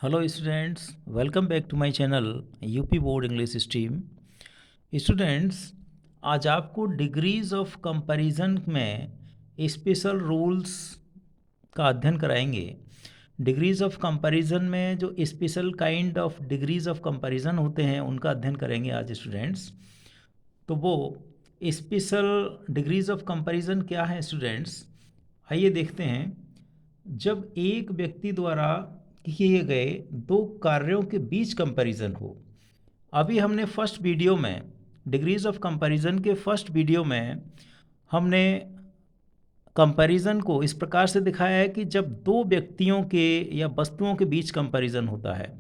Hello students, welcome back to my channel UP board English stream. Students, आज आपको degrees of comparison में special rules का अध्ययन कराएंगे। डिग्रीज ऑफ कंपैरिजन में जो special kind of degrees of comparison होते हैं उनका अध्ययन करेंगे आज स्टूडेंट्स। तो वो स्पेशल डिग्रीज ऑफ कंपैरिजन क्या है स्टूडेंट्स, आइए देखते हैं। जब एक व्यक्ति द्वारा किए गए दो कार्यों के बीच कंपैरिजन हो। अभी हमने फर्स्ट वीडियो में डिग्रीज ऑफ कंपैरिजन के फर्स्ट वीडियो में हमने कंपैरिजन को इस प्रकार से दिखाया है कि जब दो व्यक्तियों के या वस्तुओं के बीच कंपैरिजन होता है,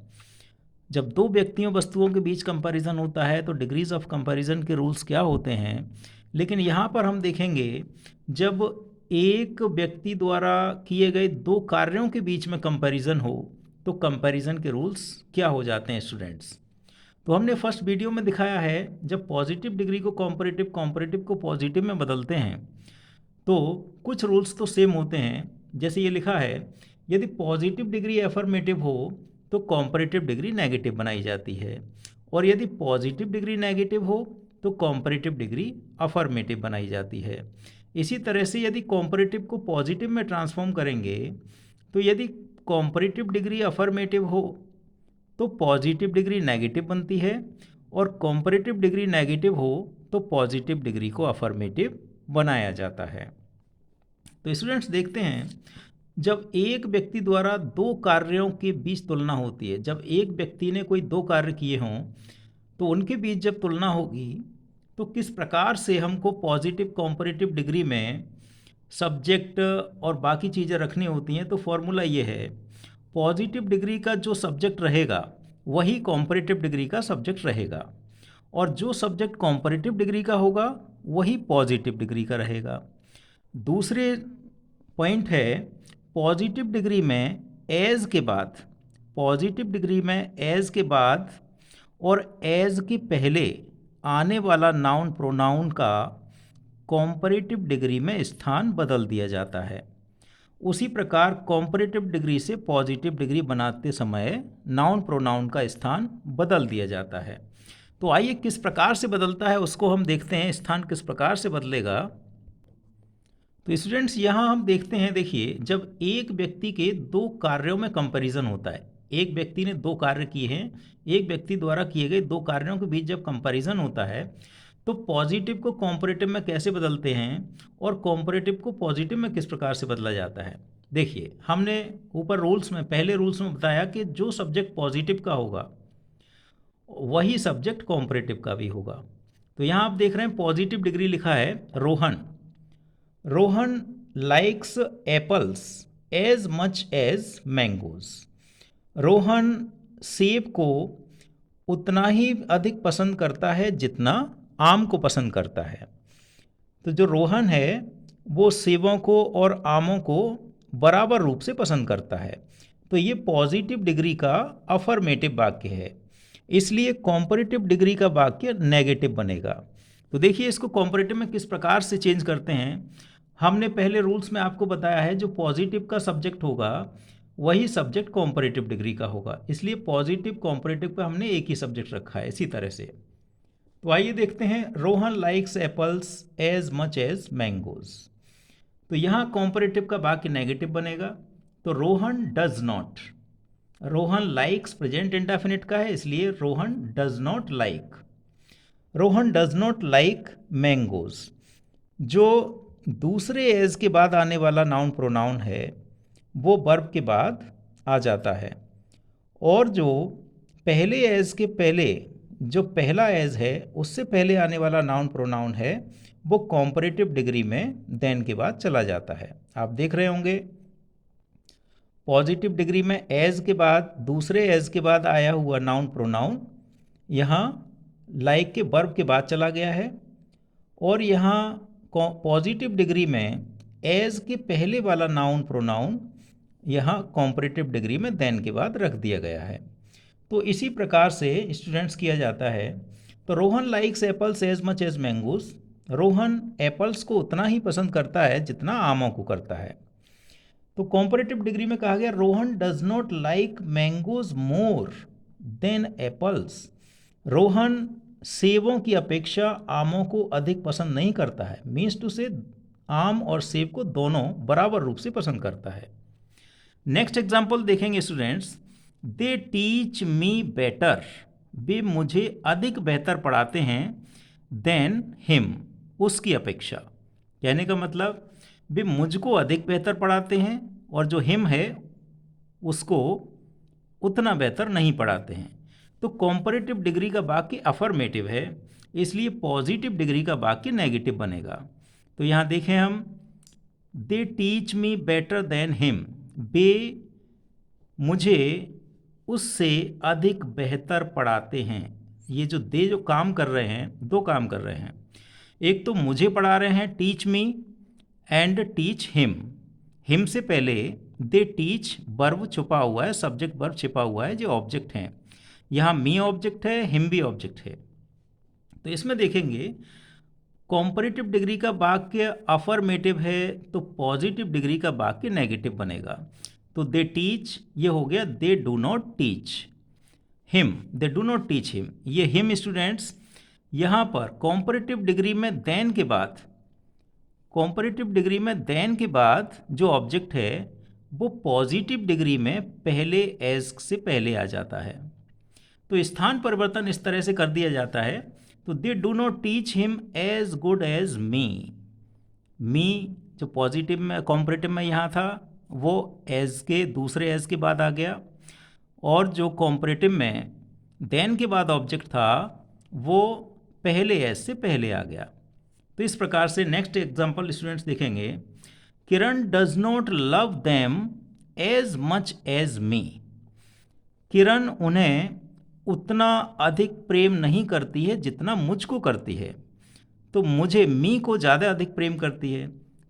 जब दो व्यक्तियों वस्तुओं के बीच कंपैरिजन होता है तो डिग्रीज ऑफ कंपैरिजन के रूल्स क्या होते हैं। लेकिन यहाँ पर हम देखेंगे जब एक व्यक्ति द्वारा किए गए दो कार्यों के बीच में कंपैरिजन हो तो कंपैरिजन के रूल्स क्या हो जाते हैं स्टूडेंट्स। तो हमने फर्स्ट वीडियो में दिखाया है जब पॉजिटिव डिग्री को कॉम्परेटिव, कॉम्परेटिव को पॉजिटिव में बदलते हैं तो कुछ रूल्स तो सेम होते हैं। जैसे ये लिखा है, यदि पॉजिटिव डिग्री एफर्मेटिव हो तो कॉम्परेटिव डिग्री नेगेटिव बनाई जाती है, और यदि पॉजिटिव डिग्री नेगेटिव हो तो कॉम्परेटिव डिग्री अफर्मेटिव बनाई जाती है। इसी तरह से यदि कॉम्परेटिव को पॉजिटिव में ट्रांसफॉर्म करेंगे तो यदि कॉम्परेटिव डिग्री अफर्मेटिव हो तो पॉजिटिव डिग्री नेगेटिव बनती है, और कॉम्परेटिव डिग्री नेगेटिव हो तो पॉजिटिव डिग्री को अफर्मेटिव बनाया जाता है। तो स्टूडेंट्स देखते हैं, जब एक व्यक्ति द्वारा दो कार्यों के बीच तुलना होती है, जब एक व्यक्ति ने कोई दो कार्य किए हों तो उनके बीच जब तुलना होगी तो किस प्रकार से हमको पॉजिटिव कॉम्परेटिव डिग्री में सब्जेक्ट और बाकी चीज़ें रखनी होती हैं। तो फॉर्मूला ये है, पॉजिटिव डिग्री का जो सब्जेक्ट रहेगा वही कॉम्परेटिव डिग्री का सब्जेक्ट रहेगा, और जो सब्जेक्ट कॉम्परेटिव डिग्री का होगा वही पॉजिटिव डिग्री का रहेगा। दूसरे पॉइंट है, पॉजिटिव डिग्री में एज के बाद, पॉजिटिव डिग्री में एज के बाद और एज के पहले आने वाला नाउन प्रोनाउन का कॉम्परेटिव डिग्री में स्थान बदल दिया जाता है। उसी प्रकार कॉम्परेटिव डिग्री से पॉजिटिव डिग्री बनाते समय नाउन प्रोनाउन का स्थान बदल दिया जाता है। तो आइए किस प्रकार से बदलता है उसको हम देखते हैं, स्थान किस प्रकार से बदलेगा। तो स्टूडेंट्स यहाँ हम देखते हैं, देखिए जब एक व्यक्ति के दो कार्यों में कंपैरिजन होता है, एक व्यक्ति ने दो कार्य किए हैं, एक व्यक्ति द्वारा किए गए दो कार्यों के बीच जब कंपैरिजन होता है तो पॉजिटिव को कॉम्परेटिव में कैसे बदलते हैं और कॉम्परेटिव को पॉजिटिव में किस प्रकार से बदला जाता है। देखिए हमने ऊपर रूल्स में, पहले रूल्स में बताया कि जो सब्जेक्ट पॉजिटिव का होगा वही सब्जेक्ट कॉम्परेटिव का भी होगा। तो यहाँ आप देख रहे हैं पॉजिटिव डिग्री लिखा है Rohan. Rohan likes apples as much as mangoes. Rohan सेब को उतना ही अधिक पसंद करता है जितना आम को पसंद करता है। तो जो रोहन है वो सेबों को और आमों को बराबर रूप से पसंद करता है। तो ये पॉजिटिव डिग्री का अफर्मेटिव वाक्य है, इसलिए कॉम्परेटिव डिग्री का वाक्य नेगेटिव बनेगा। तो देखिए इसको कॉम्परेटिव में किस प्रकार से चेंज करते हैं। हमने पहले रूल्स में आपको बताया है जो पॉजिटिव का सब्जेक्ट होगा वही सब्जेक्ट कॉम्परेटिव डिग्री का होगा, इसलिए पॉजिटिव कॉम्परेटिव पे हमने एक ही सब्जेक्ट रखा है इसी तरह से। तो आइए देखते हैं, Rohan likes apples as much as mangoes. तो यहाँ कॉम्परेटिव का वाक्य नेगेटिव बनेगा। तो Rohan does not, Rohan likes present indefinite का है इसलिए Rohan does not like, Rohan does not like mangoes. जो दूसरे एज के बाद आने वाला नाउन प्रोनाउन है वो वर्ब के बाद आ जाता है, और जो पहले एज के पहले, जो पहला एज है उससे पहले आने वाला नाउन प्रोनाउन है वो कॉम्परेटिव डिग्री में देन के बाद चला जाता है। आप देख रहे होंगे पॉजिटिव डिग्री में एज के बाद, दूसरे एज के बाद आया हुआ नाउन प्रोनाउन यहाँ लाइक के वर्ब के बाद चला गया है, और यहाँ पॉजिटिव डिग्री में एज के पहले वाला नाउन प्रोनाउन यहाँ कॉम्परेटिव डिग्री में देन के बाद रख दिया गया है। तो इसी प्रकार से स्टूडेंट्स किया जाता है। तो Rohan likes apples as much as mangoes, Rohan apples को उतना ही पसंद करता है जितना आमों को करता है। तो कॉम्परेटिव डिग्री में कहा गया Rohan does not like mangoes more than apples. Rohan सेबों की अपेक्षा आमों को अधिक पसंद नहीं करता है। मीन्स टू से आम और सेब को दोनों बराबर रूप से पसंद करता है। नेक्स्ट एग्जाम्पल देखेंगे students, they teach me better, वे मुझे अधिक बेहतर पढ़ाते हैं देन हिम, उसकी अपेक्षा। कहने का मतलब वे मुझको अधिक बेहतर पढ़ाते हैं और जो हिम है उसको उतना बेहतर नहीं पढ़ाते हैं। तो कॉम्परेटिव डिग्री का वाक्य अफर्मेटिव है, इसलिए पॉजिटिव डिग्री का वाक्य नेगेटिव बनेगा। तो यहाँ देखें हम, they teach me better than him, वे मुझे उससे अधिक बेहतर पढ़ाते हैं। ये जो दे जो काम कर रहे हैं, दो काम कर रहे हैं, एक तो मुझे पढ़ा रहे हैं teach me and teach him. Him से पहले दे टीच वर्ब छुपा हुआ है, सब्जेक्ट वर्ब छिपा हुआ है जो ऑब्जेक्ट हैं। यहाँ मी ऑब्जेक्ट है, हिम भी ऑब्जेक्ट है। तो इसमें देखेंगे कॉम्परेटिव डिग्री का वाक्य अफर्मेटिव है तो पॉजिटिव डिग्री का वाक्य नेगेटिव बनेगा। तो दे टीच, ये हो गया दे do not teach him, they do not teach him. ये हिम स्टूडेंट्स यहाँ पर कॉम्परेटिव डिग्री में देन के बाद, कॉम्परेटिव डिग्री में देन के बाद जो ऑब्जेक्ट है वो पॉजिटिव डिग्री में पहले एज से पहले आ जाता है। तो स्थान परिवर्तन इस तरह से कर दिया जाता है। तो they do not teach him as good as me, me जो पॉजिटिव में कॉम्परेटिव में यहाँ था वो एज के दूसरे एज के बाद आ गया, और जो कॉम्परेटिव में देन के बाद ऑब्जेक्ट था वो पहले एज से पहले आ गया। तो इस प्रकार से नेक्स्ट एग्जांपल स्टूडेंट्स देखेंगे, Kiran does not love them as much as me, Kiran उन्हें उतना अधिक प्रेम नहीं करती है जितना मुझको करती है। तो मुझे मी को ज़्यादा अधिक प्रेम करती है।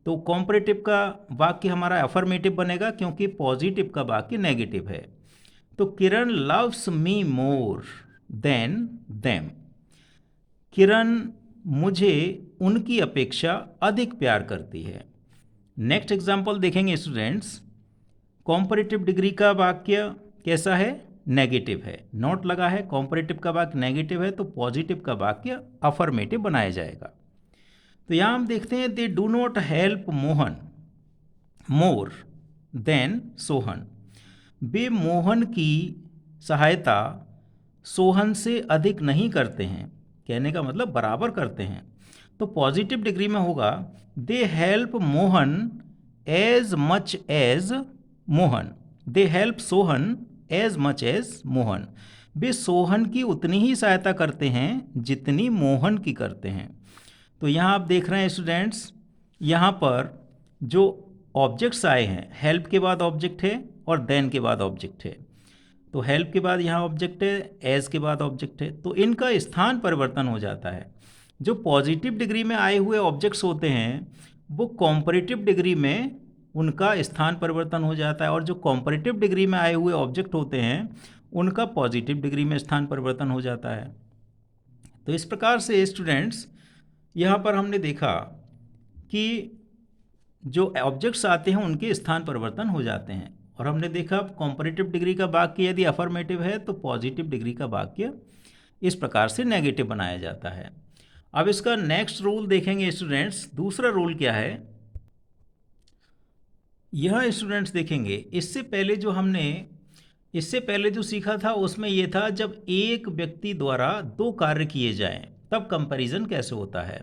तो कॉम्परेटिव का वाक्य हमारा अफर्मेटिव बनेगा क्योंकि पॉजिटिव का वाक्य नेगेटिव है। तो Kiran loves me more than them, Kiran मुझे उनकी अपेक्षा अधिक प्यार करती है। नेक्स्ट एग्जाम्पल देखेंगे स्टूडेंट्स, कॉम्परेटिव डिग्री का वाक्य कैसा है, नेगेटिव है, नोट लगा है, कॉम्परेटिव का वाक्य नेगेटिव है तो पॉजिटिव का वाक्य अफर्मेटिव बनाया जाएगा। तो यहाँ हम देखते हैं they do not help Mohan more than Sohan, वे मोहन की सहायता सोहन से अधिक नहीं करते हैं। कहने का मतलब बराबर करते हैं। तो पॉजिटिव डिग्री में होगा they help Mohan as much as Mohan, they help Sohan as much as Mohan, वे सोहन की उतनी ही सहायता करते हैं जितनी मोहन की करते हैं। तो यहाँ आप देख रहे हैं स्टूडेंट्स, यहाँ पर जो ऑब्जेक्ट्स आए हैं, हेल्प के बाद ऑब्जेक्ट है और देन के बाद ऑब्जेक्ट है। तो हेल्प के बाद यहाँ ऑब्जेक्ट है, एज के बाद ऑब्जेक्ट है, तो इनका स्थान परिवर्तन हो जाता है। जो पॉजिटिव डिग्री में आए हुए ऑब्जेक्ट्स होते हैं वो कॉम्परेटिव डिग्री में उनका स्थान परिवर्तन हो जाता है, और जो कॉम्परेटिव डिग्री में आए हुए ऑब्जेक्ट होते हैं उनका पॉजिटिव डिग्री में स्थान परिवर्तन हो जाता है। तो इस प्रकार से स्टूडेंट्स यहाँ पर हमने देखा कि जो ऑब्जेक्ट्स आते हैं उनके स्थान परिवर्तन हो जाते हैं, और हमने देखा कॉम्परेटिव डिग्री का वाक्य यदि अफर्मेटिव है तो पॉजिटिव डिग्री का वाक्य इस प्रकार से नेगेटिव बनाया जाता है। अब इसका नेक्स्ट रूल देखेंगे स्टूडेंट्स, दूसरा रूल क्या है यह स्टूडेंट्स देखेंगे। इससे पहले जो सीखा था उसमें यह था जब एक व्यक्ति द्वारा दो कार्य किए जाएं तब कंपैरिजन कैसे होता है।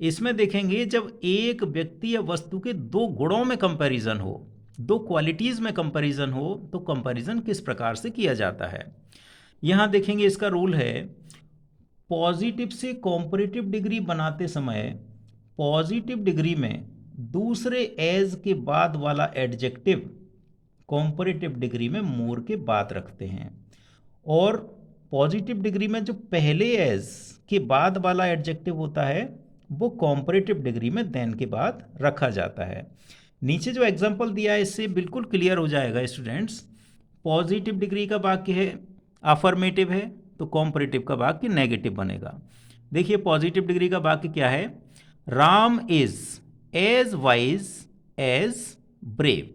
इसमें देखेंगे जब एक व्यक्ति या वस्तु के दो गुणों में कंपैरिजन हो, दो क्वालिटीज़ में कंपैरिजन हो, तो कंपैरिजन किस प्रकार से किया जाता है। यहाँ देखेंगे इसका रूल है, पॉजिटिव से कॉम्परेटिव डिग्री बनाते समय पॉजिटिव डिग्री में दूसरे एज के बाद वाला एडजेक्टिव कॉम्परेटिव डिग्री में मोर के बाद रखते हैं, और पॉजिटिव डिग्री में जो पहले एज के बाद वाला एडजेक्टिव होता है वो कॉम्परेटिव डिग्री में देन के बाद रखा जाता है। नीचे जो एग्जांपल दिया है इससे बिल्कुल क्लियर हो जाएगा स्टूडेंट्स। पॉजिटिव डिग्री का वाक्य है, अफर्मेटिव है, तो कॉम्परेटिव का वाक्य नेगेटिव बनेगा। देखिए पॉजिटिव डिग्री का वाक्य क्या है, Ram is as wise as brave.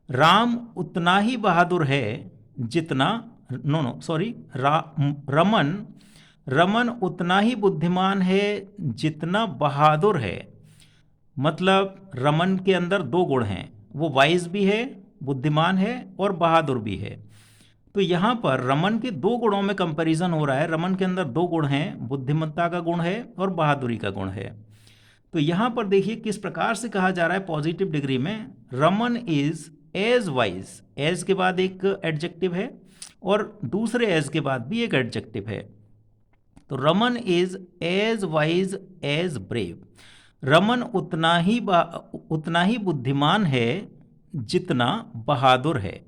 Ram उतना ही बहादुर है जितना, no no sorry, Raman Raman उतना ही बुद्धिमान है जितना बहादुर है। मतलब रमन के अंदर दो गुण हैं, वो वाइज भी है, बुद्धिमान है और बहादुर भी है। तो यहाँ पर रमन के दो गुणों में कंपैरिजन हो रहा है। रमन के अंदर दो गुण हैं, बुद्धिमत्ता का गुण है और बहादुरी का गुण है। तो यहाँ पर देखिए किस प्रकार से कहा जा रहा है पॉजिटिव डिग्री में, Raman is as wise, as के बाद एक एडजेक्टिव है और दूसरे एज के बाद भी एक एडजेक्टिव है। तो Raman is as wise as brave, Raman उतना ही बुद्धिमान है जितना बहादुर है।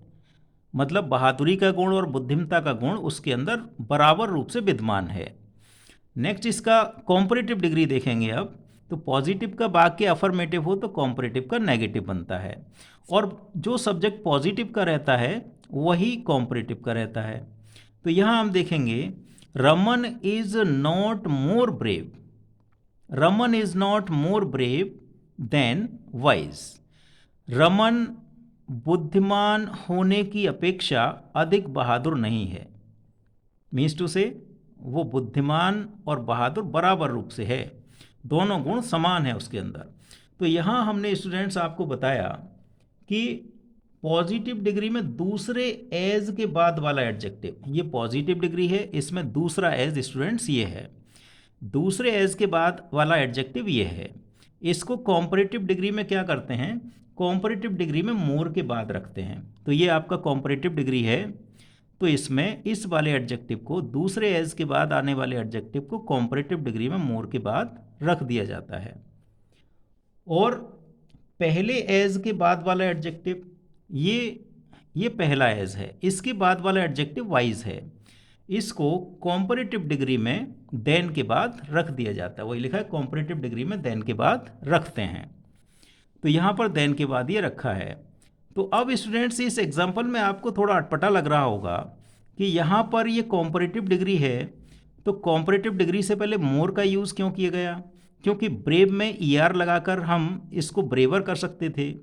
मतलब बहादुरी का गुण और बुद्धिमत्ता का गुण उसके अंदर बराबर रूप से विद्यमान है। नेक्स्ट इसका कॉम्परेटिव डिग्री देखेंगे अब। तो पॉजिटिव का वाक्य अफर्मेटिव हो तो कॉम्परेटिव का नेगेटिव बनता है, और जो सब्जेक्ट पॉजिटिव का रहता है वही कॉम्परेटिव का रहता है। तो यहाँ हम देखेंगे Raman is not more brave, Raman is not more brave than wise, Raman बुद्धिमान होने की अपेक्षा अधिक बहादुर नहीं है। मीन्स टू से वो बुद्धिमान और बहादुर बराबर रूप से है, दोनों गुण समान है उसके अंदर। तो यहाँ हमने स्टूडेंट्स आपको बताया कि पॉजिटिव डिग्री में दूसरे एज के बाद वाला एडजेक्टिव, ये पॉजिटिव डिग्री है, इसमें दूसरा एज स्टूडेंट्स ये है, दूसरे एज के बाद वाला एडजेक्टिव ये है। इसको कॉम्परेटिव डिग्री में क्या करते हैं, कॉम्परेटिव डिग्री में मोर के बाद रखते हैं। तो ये आपका कॉम्परेटिव डिग्री है, तो इसमें इस वाले एडजेक्टिव को, दूसरे एज के बाद आने वाले एडजेक्टिव को कॉम्परेटिव डिग्री में मोर के बाद रख दिया जाता है। और पहले एज के बाद वाला एडजेक्टिव, ये पहला एज है, इसके बाद वाला एडजेक्टिव वाइज है, इसको कॉम्परेटिव डिग्री में देन के बाद रख दिया जाता है। वही लिखा है कॉम्परेटिव डिग्री में देन के बाद रखते हैं, तो यहाँ पर देन के बाद ये रखा है। तो अब स्टूडेंट्स इस एग्जाम्पल में आपको थोड़ा अटपटा लग रहा होगा कि यहाँ पर ये कॉम्परेटिव डिग्री है, तो कॉम्परेटिव डिग्री से पहले मोर का यूज़ क्यों किया गया, क्योंकि ब्रेव में ER लगाकर हम इसको ब्रेवर कर सकते थे।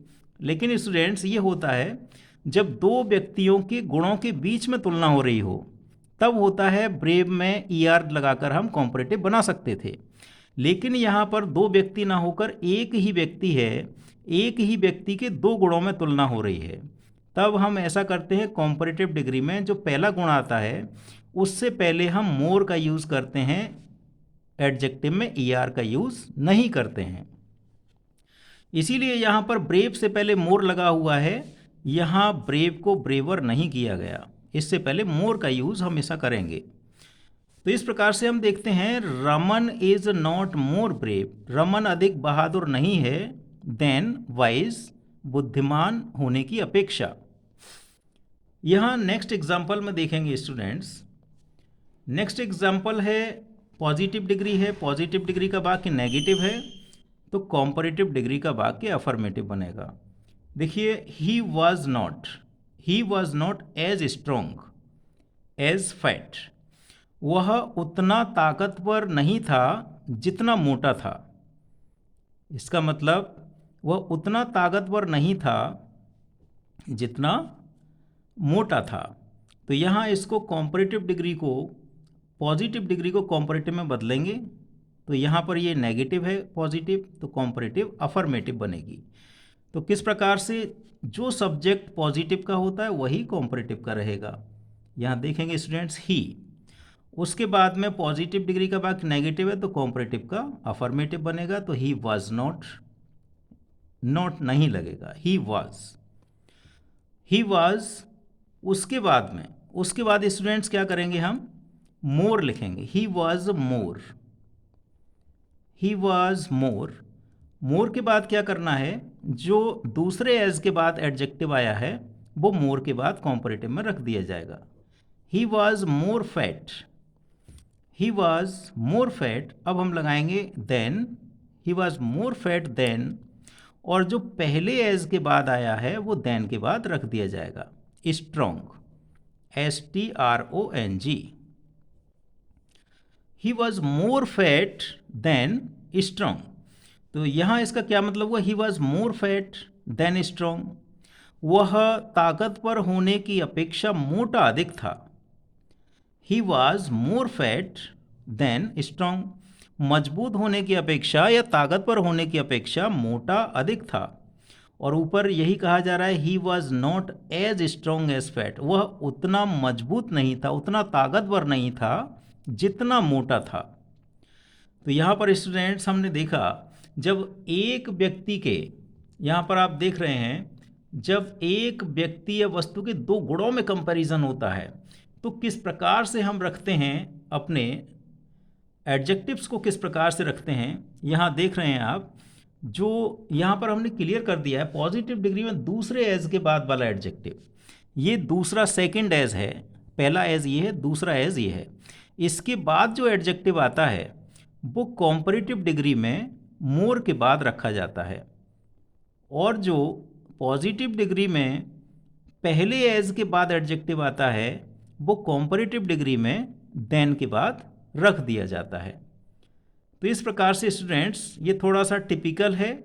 लेकिन स्टूडेंट्स ये होता है जब दो व्यक्तियों के गुणों के बीच में तुलना हो रही हो, तब होता है ब्रेव में ER लगाकर हम कॉम्परेटिव बना सकते थे। लेकिन यहाँ पर दो व्यक्ति ना होकर एक ही व्यक्ति है, एक ही व्यक्ति के दो गुणों में तुलना हो रही है, तब हम ऐसा करते हैं कॉम्परेटिव डिग्री में जो पहला गुण आता है उससे पहले हम मोर का यूज़ करते हैं, एडजेक्टिव में ER का यूज़ नहीं करते हैं। इसीलिए यहाँ पर ब्रेव से पहले मोर लगा हुआ है, यहाँ ब्रेव को ब्रेवर नहीं किया गया, इससे पहले मोर का यूज़ हमेशा करेंगे। तो इस प्रकार से हम देखते हैं Raman is not more brave, Raman अधिक बहादुर नहीं है देन वाइज, बुद्धिमान होने की अपेक्षा। यहाँ नेक्स्ट एग्जाम्पल में देखेंगे स्टूडेंट्स, नेक्स्ट एग्जाम्पल है पॉजिटिव डिग्री है, पॉजिटिव डिग्री का वाक्य नेगेटिव है, तो कॉम्परेटिव डिग्री का वाक्य अफर्मेटिव बनेगा। देखिए he was not as strong as fat, वह उतना ताकतवर नहीं था जितना मोटा था। इसका मतलब वह उतना ताकतवर नहीं था जितना मोटा था। तो यहाँ इसको कॉम्परेटिव डिग्री को, पॉजिटिव डिग्री को कॉम्परेटिव में बदलेंगे, तो यहाँ पर ये नेगेटिव है पॉजिटिव, तो कॉम्परेटिव अफर्मेटिव बनेगी। तो किस प्रकार से जो सब्जेक्ट पॉजिटिव का होता है वही कॉम्परेटिव का रहेगा। यहाँ देखेंगे स्टूडेंट्स ही, उसके बाद में पॉजिटिव डिग्री का वाक्य नेगेटिव है तो कॉम्परेटिव का अफर्मेटिव बनेगा। तो ही वॉज नॉट, नॉट नहीं लगेगा, ही वॉज। उसके बाद में, उसके बाद स्टूडेंट्स क्या करेंगे, हम मोर लिखेंगे, ही वॉज मोर, ही वॉज मोर। मोर के बाद क्या करना है, जो दूसरे एज के बाद एडजेक्टिव आया है वो मोर के बाद कॉम्परेटिव में रख दिया जाएगा। He was more fat, he was more fat, अब हम लगाएंगे than, he was more fat than, और जो पहले एज के बाद आया है वो देन के बाद रख दिया जाएगा, strong, STRONG। He was more fat than strong, तो यहाँ इसका क्या मतलब हुआ, he was more fat than strong. वह ताकतवर होने की अपेक्षा मोटा अधिक था। He was more fat than strong. मजबूत होने की अपेक्षा या ताकतवर होने की अपेक्षा मोटा अधिक था। और ऊपर यही कहा जा रहा है, he was not as strong as fat. वह उतना मजबूत नहीं था, उतना ताकतवर नहीं था जितना मोटा था। तो यहाँ पर स्टूडेंट्स हमने देखा, जब एक व्यक्ति के, यहाँ पर आप देख रहे हैं, जब एक व्यक्ति या वस्तु के दो गुणों में कंपैरिजन होता है तो किस प्रकार से हम रखते हैं अपने एडजेक्टिव्स को, किस प्रकार से रखते हैं। यहाँ देख रहे हैं आप, जो यहाँ पर हमने क्लियर कर दिया है, पॉजिटिव डिग्री में दूसरे एज के बाद वाला एडजेक्टिव, ये दूसरा सेकंड एज है। पहला एज ये है, दूसरा एज ये है। इसके बाद जो एडजेक्टिव आता है वो कॉम्परेटिव डिग्री में मोर के बाद रखा जाता है, और जो पॉजिटिव डिग्री में पहले एज के बाद एडजेक्टिव आता है वो कॉम्परेटिव डिग्री में देन के बाद रख दिया जाता है। तो इस प्रकार से स्टूडेंट्स ये थोड़ा सा टिपिकल है,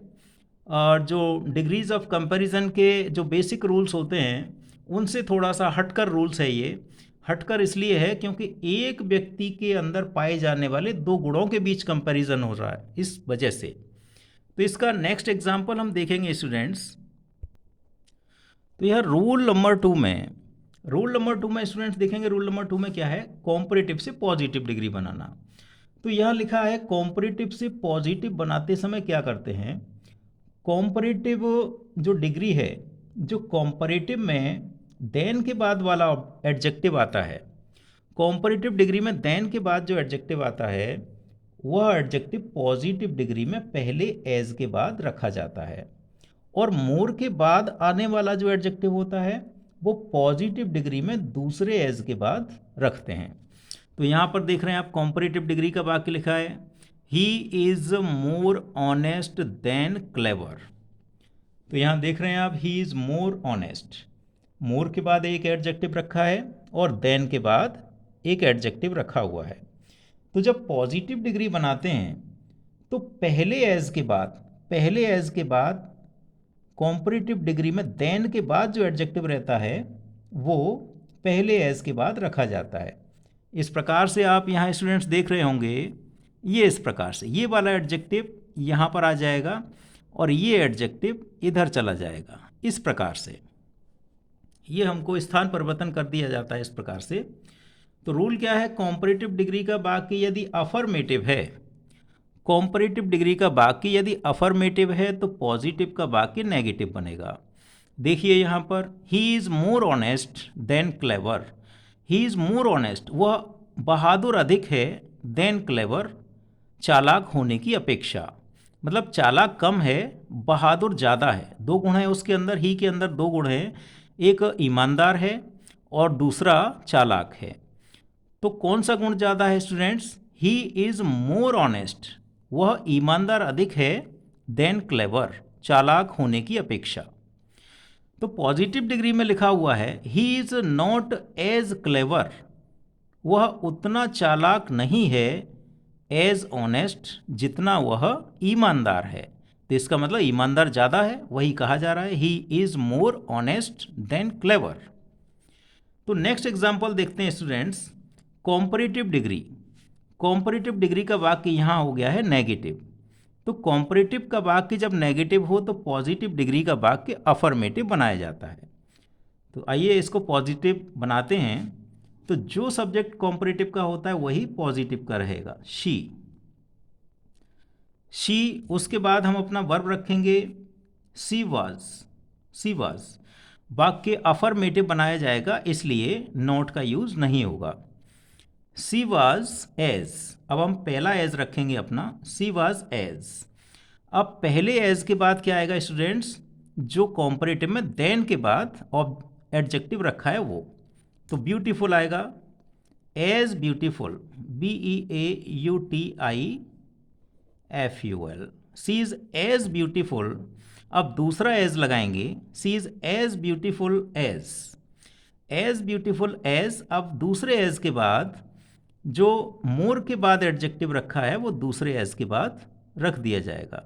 और जो डिग्रीज ऑफ कंपैरिजन के जो बेसिक रूल्स होते हैं उनसे थोड़ा सा हटकर रूल्स है। ये हटकर इसलिए है क्योंकि एक व्यक्ति के अंदर पाए जाने वाले दो गुणों के बीच कंपैरिजन हो रहा है, इस वजह से। तो इसका नेक्स्ट एग्जांपल हम देखेंगे स्टूडेंट्स। तो यह रूल नंबर 2 में, स्टूडेंट्स देखेंगे रूल नंबर 2 में क्या है, कॉम्परेटिव से पॉजिटिव डिग्री बनाना। तो यह लिखा है कॉम्परेटिव से पॉजिटिव बनाते समय क्या करते हैं, कॉम्परेटिव जो डिग्री है, जो कॉम्परेटिव में देन के बाद वाला एडजेक्टिव आता है, कॉम्परेटिव डिग्री में देन के बाद जो एडजेक्टिव आता है वह एडजेक्टिव पॉजिटिव डिग्री में पहले एज के बाद रखा जाता है, और मोर के बाद आने वाला जो एडजेक्टिव होता है वो पॉजिटिव डिग्री में दूसरे एज के बाद रखते हैं। तो यहाँ पर देख रहे हैं आप, कॉम्परेटिव डिग्री का वाक्य लिखा है, he is more honest than clever. तो यहाँ देख रहे हैं आप, ही इज़ मोर ऑनेस्ट, मोर के बाद एक एडजेक्टिव रखा है और देन के बाद एक एडजेक्टिव रखा हुआ है। तो जब पॉजिटिव डिग्री बनाते हैं तो पहले एज के बाद कॉम्परेटिव डिग्री में देन के बाद जो एडजेक्टिव रहता है वो पहले एज के बाद रखा जाता है। इस प्रकार से आप यहाँ स्टूडेंट्स देख रहे होंगे, ये इस प्रकार से ये वाला एडजेक्टिव यहाँ पर आ जाएगा और ये एडजेक्टिव इधर चला जाएगा, इस प्रकार से ये हमको स्थान परिवर्तन कर दिया जाता है इस प्रकार से। तो रूल क्या है, कॉम्परेटिव डिग्री का वाक्य यदि अफर्मेटिव है, कॉम्परेटिव डिग्री का वाक्य यदि अफर्मेटिव है तो पॉजिटिव का वाक्य नेगेटिव बनेगा। देखिए यहाँ पर, he is more honest than clever. He is more honest, वह बहादुर अधिक है, देन क्लेवर, चालाक होने की अपेक्षा। मतलब चालाक कम है, बहादुर ज़्यादा है। दो गुण हैं उसके अंदर, ही के अंदर दो गुण हैं, एक ईमानदार है और दूसरा चालाक है। तो कौन सा गुण ज़्यादा है students, he is more honest, वह ईमानदार अधिक है, देन क्लेवर, चालाक होने की अपेक्षा। तो पॉजिटिव डिग्री में लिखा हुआ है, he is not as clever, वह उतना चालाक नहीं है, एज ऑनेस्ट, जितना वह ईमानदार है। तो इसका मतलब ईमानदार ज़्यादा है, वही कहा जा रहा है, he is more honest than clever. तो नेक्स्ट एग्जाम्पल देखते हैं students, comparative degree. Comparative degree का वाक्य यहाँ हो गया है नेगेटिव। तो कॉम्परेटिव का वाक्य जब नेगेटिव हो तो पॉजिटिव डिग्री का वाक्य अफर्मेटिव बनाया जाता है। तो आइए इसको पॉजिटिव बनाते हैं। तो जो सब्जेक्ट कॉम्परेटिव का होता है वही पॉजिटिव का रहेगा, शी। उसके बाद हम अपना वर्ब रखेंगे सी वाज। वाक्य अफर्मेटिव बनाया जाएगा, इसलिए नॉट का यूज नहीं होगा। सी वाज एज, अब हम पहला एज रखेंगे अपना, सी वाज एज। अब पहले एज के बाद क्या आएगा स्टूडेंट्स, जो कॉम्परेटिव में देन के बाद और एडजेक्टिव रखा है वो, तो ब्यूटीफुल आएगा, as beautiful, BEAUTIFUL, she is as beautiful. अब दूसरा एज लगाएंगे, she is as beautiful as. अब दूसरे एज के बाद जो मोर के बाद एडजेक्टिव रखा है वो दूसरे एज के बाद रख दिया जाएगा,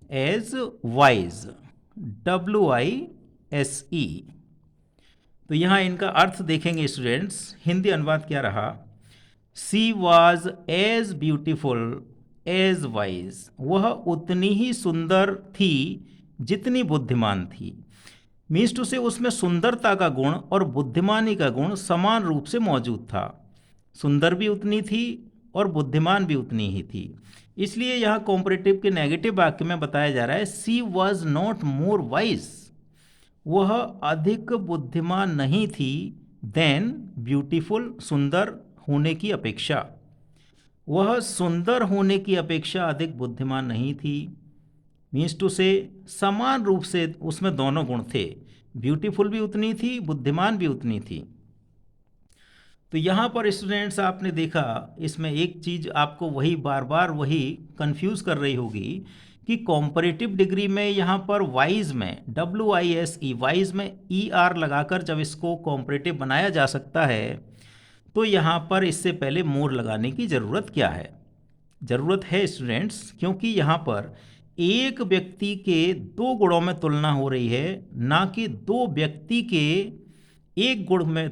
एज वाइज, WISE। तो यहाँ इनका अर्थ देखेंगे स्टूडेंट्स। हिंदी अनुवाद क्या रहा? She was as beautiful as wise, वह उतनी ही सुंदर थी जितनी बुद्धिमान थी। मीन्स टू से उसमें सुंदरता का गुण और बुद्धिमानी का गुण समान रूप से मौजूद था। सुंदर भी उतनी थी और बुद्धिमान भी उतनी ही थी। इसलिए यहाँ कॉम्परेटिव के नेगेटिव वाक्य में बताया जा रहा है सी वॉज नॉट मोर वाइज, वह अधिक बुद्धिमान नहीं थी देन ब्यूटीफुल, सुंदर होने की अपेक्षा। वह सुंदर होने की अपेक्षा अधिक बुद्धिमान नहीं थी। मीन्स टू से समान रूप से उसमें दोनों गुण थे, ब्यूटीफुल भी उतनी थी, बुद्धिमान भी उतनी थी। तो यहाँ पर स्टूडेंट्स आपने देखा, इसमें एक चीज़ आपको वही बार बार वही कंफ्यूज कर रही होगी कि कॉम्परेटिव डिग्री में यहाँ पर वाइज में WISE वाइज में ER लगाकर जब इसको कॉम्परेटिव बनाया जा सकता है तो यहाँ पर इससे पहले मोर लगाने की ज़रूरत क्या है? ज़रूरत है स्टूडेंट्स, क्योंकि यहाँ पर एक व्यक्ति के दो गुणों में तुलना हो रही है, ना कि दो व्यक्ति के एक गुण में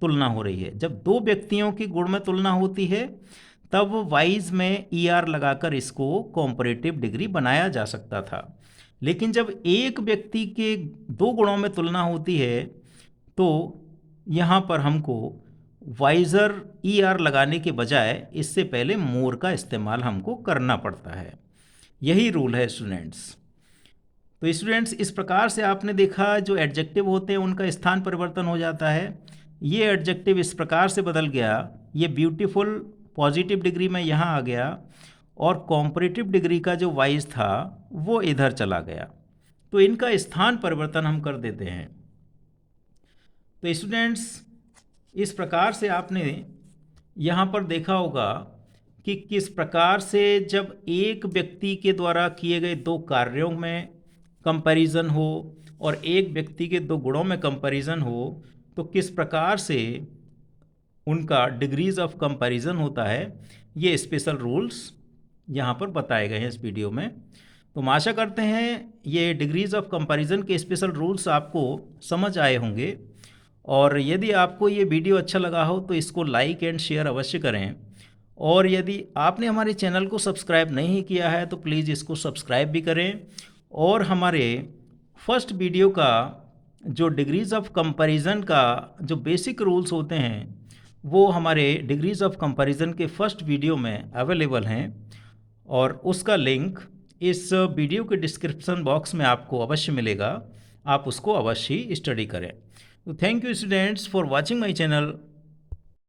तुलना हो रही है। जब दो व्यक्तियों के गुण में तुलना होती है तब वाइज में ER लगाकर इसको कॉम्परेटिव डिग्री बनाया जा सकता था। लेकिन जब एक व्यक्ति के दो गुणों में तुलना होती है तो यहाँ पर हमको वाइजर ER लगाने के बजाय इससे पहले मोर का इस्तेमाल हमको करना पड़ता है। यही रूल है स्टूडेंट्स। तो स्टूडेंट्स इस प्रकार से आपने देखा जो एडजेक्टिव होते हैं उनका स्थान परिवर्तन हो जाता है। ये एडजेक्टिव इस प्रकार से बदल गया, ये ब्यूटीफुल पॉजिटिव डिग्री में यहाँ आ गया और कॉम्परेटिव डिग्री का जो वाइज था वो इधर चला गया। तो इनका स्थान परिवर्तन हम कर देते हैं। तो स्टूडेंट्स इस प्रकार से आपने यहाँ पर देखा होगा कि किस प्रकार से जब एक व्यक्ति के द्वारा किए गए दो कार्यों में कंपैरिजन हो और एक व्यक्ति के दो गुणों में कंपैरिजन हो तो किस प्रकार से उनका डिग्रीज ऑफ कंपैरिजन होता है। ये स्पेशल रूल्स यहाँ पर बताए गए हैं इस वीडियो में। तो हम आशा करते हैं ये डिग्रीज ऑफ कंपैरिजन के स्पेशल रूल्स आपको समझ आए होंगे। और यदि आपको ये वीडियो अच्छा लगा हो तो इसको लाइक एंड शेयर अवश्य करें। और यदि आपने हमारे चैनल को सब्सक्राइब नहीं किया है तो प्लीज़ इसको सब्सक्राइब भी करें। और हमारे फर्स्ट वीडियो का जो डिग्रीज़ ऑफ कंपैरिजन का जो बेसिक रूल्स होते हैं वो हमारे डिग्रीज़ ऑफ कंपैरिजन के फर्स्ट वीडियो में अवेलेबल हैं और उसका लिंक इस वीडियो के डिस्क्रिप्शन बॉक्स में आपको अवश्य मिलेगा। आप उसको अवश्य स्टडी करें। तो thank you students for watching my channel.